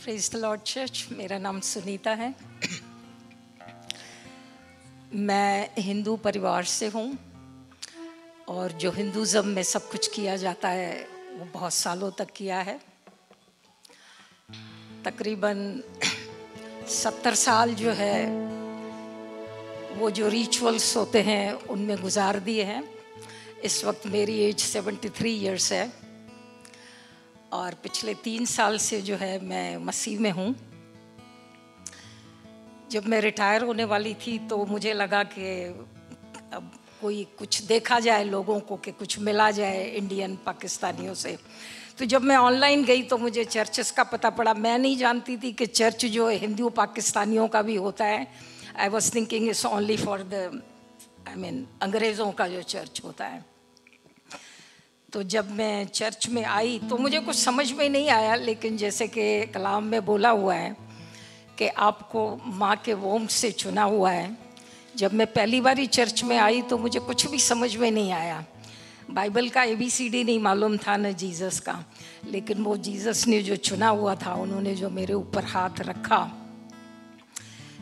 Praise the Lord church. मेरा नाम सुनीता है। मैं हिंदू परिवार से हूँ और जो हिंदुज़म में सब कुछ किया जाता है वो बहुत सालों तक किया है। तकरीबन 70 साल जो है वो जो रिचुअल्स होते हैं उनमें गुजार दिए हैं। इस वक्त मेरी एज 73 इयर्स है और पिछले 3 साल से जो है मैं मसीह में हूँ। जब मैं रिटायर होने वाली थी तो मुझे लगा कि अब कोई कुछ देखा जाए लोगों को, कि कुछ मिला जाए इंडियन पाकिस्तानियों से। तो जब मैं ऑनलाइन गई तो मुझे चर्चेस का पता पड़ा। मैं नहीं जानती थी कि चर्च जो है हिंदू पाकिस्तानियों का भी होता है। I was thinking it's only for the अंग्रेज़ों का जो चर्च होता है। तो जब मैं चर्च में आई तो मुझे कुछ समझ में नहीं आया, लेकिन जैसे कि कलाम में बोला हुआ है कि आपको माँ के वोम से चुना हुआ है। जब मैं पहली बारी चर्च में आई तो मुझे कुछ भी समझ में नहीं आया। बाइबल का ABCD नहीं मालूम था, न जीसस का, लेकिन वो जीसस ने जो चुना हुआ था, उन्होंने जो मेरे ऊपर हाथ रखा।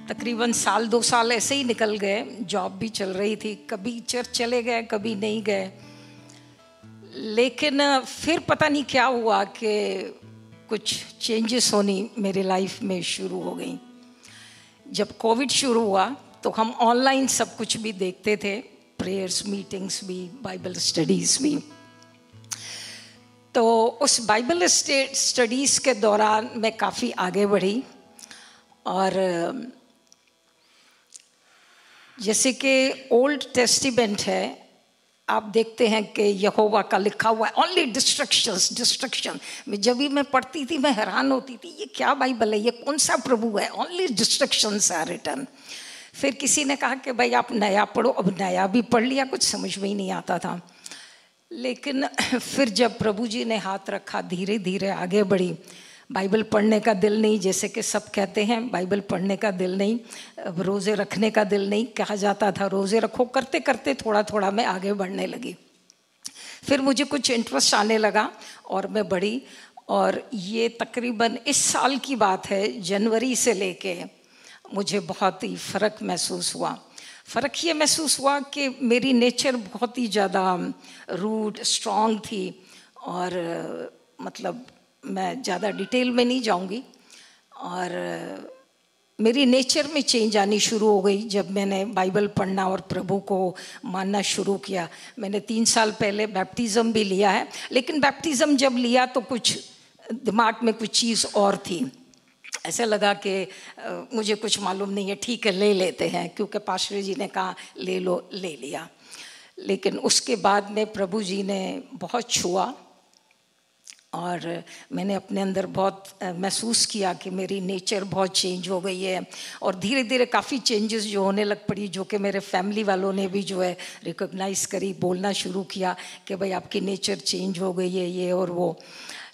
तकरीबन 1-2 साल ऐसे ही निकल गए। जॉब भी चल रही थी, कभी चर्च चले गए कभी नहीं गए। लेकिन फिर पता नहीं क्या हुआ कि कुछ चेंजेस होनी मेरे लाइफ में शुरू हो गई। जब कोविड शुरू हुआ तो हम ऑनलाइन सब कुछ भी देखते थे, प्रेयर्स, मीटिंग्स भी, बाइबल स्टडीज़ भी। तो उस बाइबल स्टडीज़ के दौरान मैं काफ़ी आगे बढ़ी और जैसे कि ओल्ड टेस्टिमेंट है, आप देखते हैं कि यहोवा का लिखा हुआ है ओनली डिस्ट्रक्शन। जब भी मैं पढ़ती थी मैं हैरान होती थी, ये क्या बाइबल है, ये कौन सा प्रभु है, ओनली डिस्ट्रक्शंस आर रिटन। फिर किसी ने कहा कि भाई आप नया पढ़ो। अब नया भी पढ़ लिया, कुछ समझ में ही नहीं आता था। लेकिन फिर जब प्रभु जी ने हाथ रखा, धीरे धीरे आगे बढ़ी। बाइबल पढ़ने का दिल नहीं, जैसे कि सब कहते हैं बाइबल पढ़ने का दिल नहीं, रोज़े रखने का दिल नहीं, कहा जाता था रोज़े रखो। करते करते थोड़ा थोड़ा मैं आगे बढ़ने लगी। फिर मुझे कुछ इंटरेस्ट आने लगा और मैं बढ़ी। और ये तकरीबन इस साल की बात है, जनवरी से लेके मुझे बहुत ही फ़र्क महसूस हुआ। फ़र्क ये महसूस हुआ कि मेरी नेचर बहुत ही ज़्यादा रूड स्ट्रॉन्ग थी। और मतलब मैं ज़्यादा डिटेल में नहीं जाऊंगी। और मेरी नेचर में चेंज आनी शुरू हो गई जब मैंने बाइबल पढ़ना और प्रभु को मानना शुरू किया। मैंने 3 साल पहले बैप्टिज़म भी लिया है, लेकिन बैप्टिज़म जब लिया तो कुछ दिमाग में कुछ चीज़ और थी। ऐसा लगा कि मुझे कुछ मालूम नहीं है, ठीक है ले लेते हैं, क्योंकि पास्टर जी ने कहा ले लो, ले लिया। लेकिन उसके बाद में प्रभु जी ने बहुत छुआ और मैंने अपने अंदर बहुत महसूस किया कि मेरी नेचर बहुत चेंज हो गई है। और धीरे धीरे काफ़ी चेंजेस जो होने लग पड़ी, जो कि मेरे फैमिली वालों ने भी जो है रिकॉग्नाइज़ करी, बोलना शुरू किया कि भाई आपकी नेचर चेंज हो गई है, ये और वो।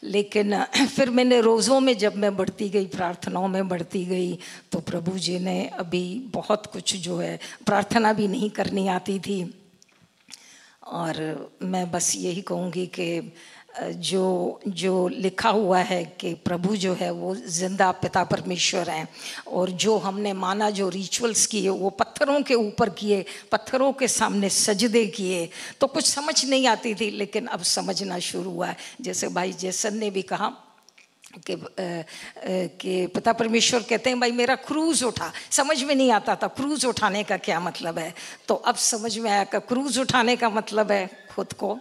लेकिन फिर मैंने रोज़ों में जब मैं बढ़ती गई, प्रार्थनाओं में बढ़ती गई, तो प्रभु जी ने अभी बहुत कुछ जो है, प्रार्थना भी नहीं करनी आती थी। और मैं बस यही कहूँगी कि जो लिखा हुआ है कि प्रभु जो है वो जिंदा पिता परमेश्वर हैं। और जो हमने माना, जो रिचुअल्स किए वो पत्थरों के ऊपर किए, पत्थरों के सामने सजदे किए, तो कुछ समझ नहीं आती थी, लेकिन अब समझना शुरू हुआ है। जैसे भाई जैसन ने भी कहा कि पिता परमेश्वर कहते हैं भाई मेरा क्रूज़ उठा। समझ में नहीं आता था क्रूज़ उठाने का क्या मतलब है, तो अब समझ में आया कि क्रूज़ उठाने का मतलब है खुद को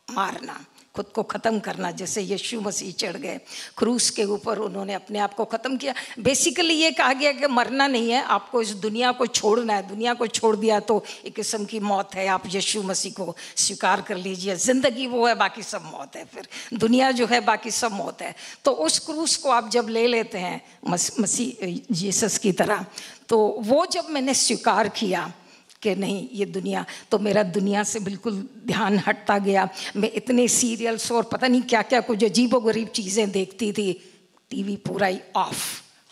मारना, खुद को ख़त्म करना। जैसे यीशु मसीह चढ़ गए क्रूस के ऊपर, उन्होंने अपने आप को ख़त्म किया। बेसिकली ये कहा गया कि मरना नहीं है, आपको इस दुनिया को छोड़ना है। दुनिया को छोड़ दिया तो एक किस्म की मौत है। आप यीशु मसीह को स्वीकार कर लीजिए, ज़िंदगी वो है, बाकी सब मौत है। फिर दुनिया जो है बाकी सब मौत है। तो उस क्रूस को आप जब ले लेते हैं मसीह जीसस की तरह, तो वो जब मैंने स्वीकार किया कि नहीं ये दुनिया, तो मेरा दुनिया से बिल्कुल ध्यान हटता गया। मैं इतने सीरियल्स और पता नहीं क्या क्या कुछ अजीबोगरीब चीज़ें देखती थी। टीवी पूरा ही ऑफ,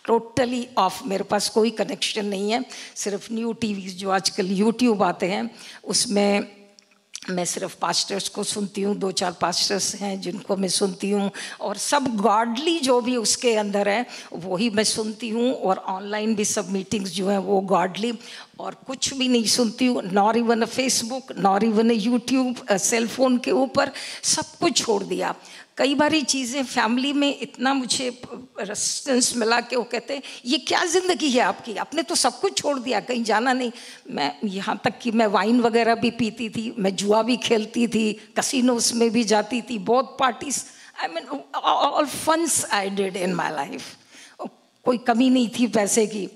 टोटली ऑफ। मेरे पास कोई कनेक्शन नहीं है, सिर्फ न्यू टीवी जो आजकल यूट्यूब आते हैं उसमें मैं सिर्फ पास्टर्स को सुनती हूँ, 2-4 पास्टर्स हैं जिनको मैं सुनती हूँ, और सब गॉडली जो भी उसके अंदर है वही मैं सुनती हूँ। और ऑनलाइन भी सब मीटिंग्स जो हैं वो गॉडली, और कुछ भी नहीं सुनती हूँ, not even Facebook, not even YouTube, cell phone के ऊपर सब कुछ छोड़ दिया। कई बारी चीज़ें फैमिली में इतना मुझे रेजिस्टेंस मिला कि वो कहते हैं ये क्या ज़िंदगी है आपकी, आपने तो सब कुछ छोड़ दिया, कहीं जाना नहीं। मैं यहाँ तक कि मैं वाइन वगैरह भी पीती थी, मैं जुआ भी खेलती थी, कसिनोस में भी जाती थी, बहुत parties, I mean all funs I did in my life, कोई कमी नहीं थी पैसे की।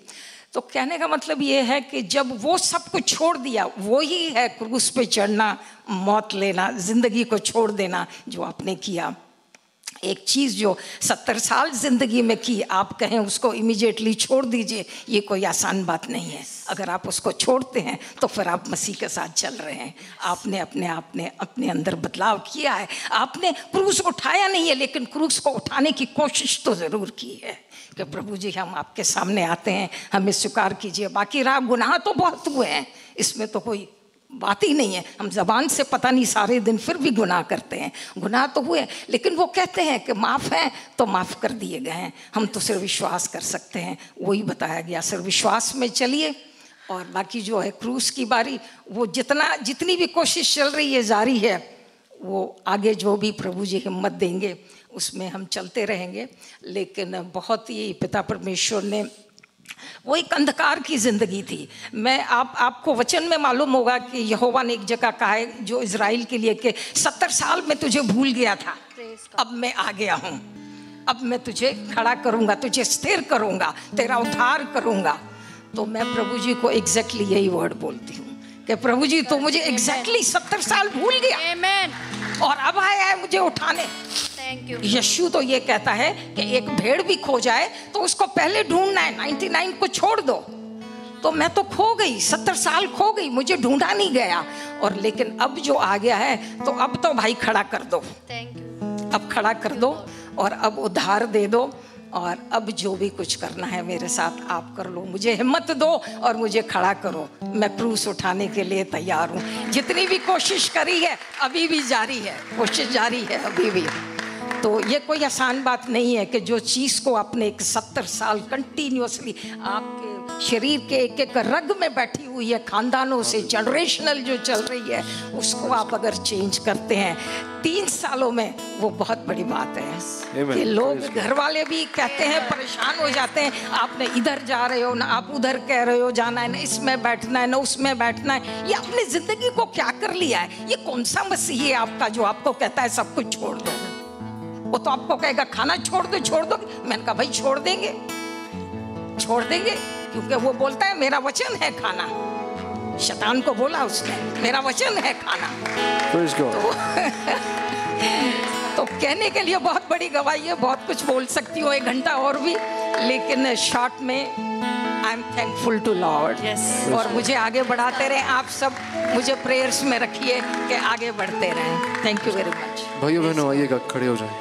तो कहने का मतलब ये है कि जब वो सब कुछ छोड़ दिया, वो ही है क्रूस पे चढ़ना, मौत लेना, ज़िंदगी को छोड़ देना जो आपने किया। एक चीज़ जो 70 साल ज़िंदगी में की, आप कहें उसको इमीडिएटली छोड़ दीजिए, ये कोई आसान बात नहीं है। अगर आप उसको छोड़ते हैं तो फिर आप मसीह के साथ चल रहे हैं। आपने अपने अंदर बदलाव किया है। आपने क्रूस उठाया नहीं है, लेकिन क्रूस को उठाने की कोशिश तो ज़रूर की है कि प्रभु जी हम आपके सामने आते हैं, हमें स्वीकार कीजिए। बाकी रहा गुनाह तो बहुत हुए हैं, इसमें तो कोई बात ही नहीं है। हम ज़बान से पता नहीं सारे दिन फिर भी गुनाह करते हैं, गुनाह तो हुए, लेकिन वो कहते हैं कि माफ़ हैं तो माफ़ कर दिए गए हैं। हम तो सिर्फ विश्वास कर सकते हैं, वही बताया गया, सिर्फ विश्वास में चलिए। और बाकी जो है क्रूस की बारी, वो जितनी भी कोशिश चल रही है जारी है, वो आगे जो भी प्रभु जी हिम्मत देंगे उसमें हम चलते रहेंगे। लेकिन बहुत ही पिता परमेश्वर ने, वो एक अंधकार की ज़िंदगी थी। मैं आपको वचन में मालूम होगा कि यहोवा ने एक जगह कहा है जो इज़राइल के लिए कि 70 साल में तुझे भूल गया था, अब मैं आ गया हूँ, अब मैं तुझे खड़ा करूँगा, तुझे स्थिर करूँगा, तेरा उद्धार करूँगा। तो मैं प्रभु जी को एग्जैक्टली यही वर्ड बोलती हूँ कि प्रभु जी तो मुझे एग्जैक्टली 70 साल भूल गया, और अब आया है मुझे उठाने। यीशु तो ये कहता है कि एक भेड़ भी खो जाए तो उसको पहले ढूंढना है, 99 को छोड़ दो। तो मैं तो खो गई, 70 साल खो गई, मुझे ढूंढा नहीं गया। और लेकिन अब जो आ गया है तो अब तो भाई खड़ा कर दो, अब खड़ा कर दो और अब उद्धार दे दो, और अब जो भी कुछ करना है मेरे साथ आप कर लो। मुझे हिम्मत दो और मुझे खड़ा करो, मैं क्रूस उठाने के लिए तैयार हूँ। जितनी भी कोशिश करी है अभी भी जारी है, कोशिश जारी है अभी भी। तो ये कोई आसान बात नहीं है कि जो चीज़ को आपने 70 साल कंटिन्यूसली आपके शरीर के एक रग में बैठी हुई है, खानदानों से जनरेशनल जो चल रही है, उसको आप अगर चेंज करते हैं 3 सालों में, वो बहुत बड़ी बात है। कि लोग घर वाले भी कहते हैं, परेशान हो जाते हैं, आपने इधर जा रहे हो ना, आप उधर कह रहे हो जाना है ना, इसमें बैठना है ना, उसमें बैठना है। ये अपनी जिंदगी को क्या कर लिया है? ये कौन सा मसीह है आपका जो आपको कहता है सब कुछ छोड़ दो? वो तो आपको कहेगा खाना छोड़ दो, छोड़ दो। मैंने कहा भाई छोड़ देंगे, छोड़ देंगे, क्योंकि वो बोलता है मेरा वचन है खाना। शैतान को बोला उसने, मेरा वचन है खाना। तो कहने के लिए बहुत बड़ी गवाही है, बहुत कुछ बोल सकती हूँ 1 घंटा और भी, लेकिन शॉर्ट में I am thankful to Lord. और मुझे आगे बढ़ाते रहे, आप सब मुझे प्रेयर्स में रखिए कि आगे बढ़ते रहें। Thank you very much. भाइयों बहनों आइएगा, खड़े हो जाएं।